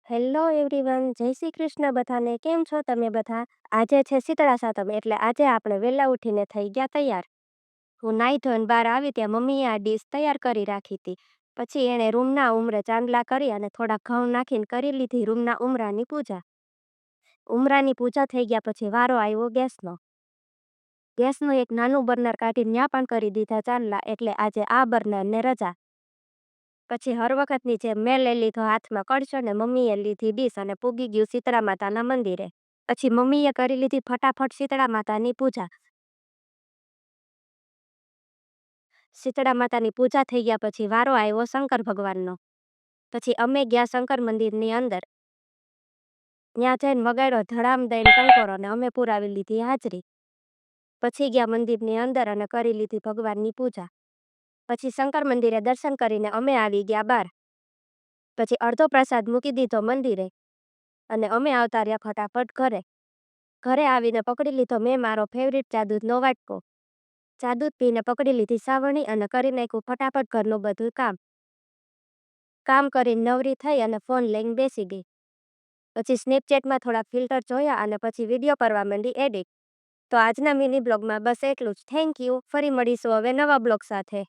Hello everyone, જય શ્રી કૃષ્ણ બધાને. કેમ છો તમે બધા? આજે છે શીતળા સાતમ એટલે આજે આપણે વહેલા ઉઠીને થઈ ગયા તૈયાર. હું નાહી ધોઈને બહાર આવી ત્યાં મમ્મીએ આ ડીશ તૈયાર કરી રાખી હતી. પછી એણે રૂમના ઉંમરે ચાંદલા કરી અને થોડા ઘઉં નાખીને કરી લીધી રૂમના ઉંમરાની પૂજા. ઉંમરાની પૂજા થઈ ગયા પછી વારો આવ્યો ગેસનો. ગેસનું એક નાનું બર્નર કાઢીને ત્યાં પણ કરી દીધા ચાંદલા એટલે આજે આ બર્નરને રજા. પછી હર વખતની જેમ મેં લઈ લીધો હાથમાં કળશો ને મમ્મીએ લીધી ડીશ અને પૂગી ગયું શીતળા માતાના મંદિરે. પછી મમ્મીએ કરી લીધી ફટાફટ શીતળા માતાની પૂજા. શીતળા માતાની પૂજા થઈ ગયા પછી વારો આવ્યો શંકર ભગવાનનો. પછી અમે ગયા શંકર મંદિરની અંદર. ત્યાં જઈને વગાડ્યો ધડામ દઈને ટંકોરો ને અમે પુરાવી લીધી હાજરી. પછી ગયા મંદિરની અંદર અને કરી લીધી ભગવાનની પૂજા. પછી શંકર મંદિરે દર્શન કરીને અમે આવી ગયા બહાર. પછી અડધો પ્રસાદ મૂકી દીધો મંદિરે અને અમે આવતા રહ્યા ફટાફટ ઘરે. ઘરે આવીને પકડી લીધો મેં મારો ફેવરિટ ચા દૂધનો વાટકો. ચા દૂધ પીને પકડી લીધી સાવરણી અને કરી નાખ્યું ફટાફટ ઘરનું બધું કામ. કામ કરીને નવરી થઈ અને ફોન લઈને બેસી ગઈ. પછી સ્નેપચેટમાં થોડા ફિલ્ટર જોયા અને પછી વિડીયો કરવા માંડી એડિટ. તો આજના મિની બ્લોગમાં બસ એટલું જ. Thank you. ફરી મળીશું હવે નવા બ્લોગ સાથે.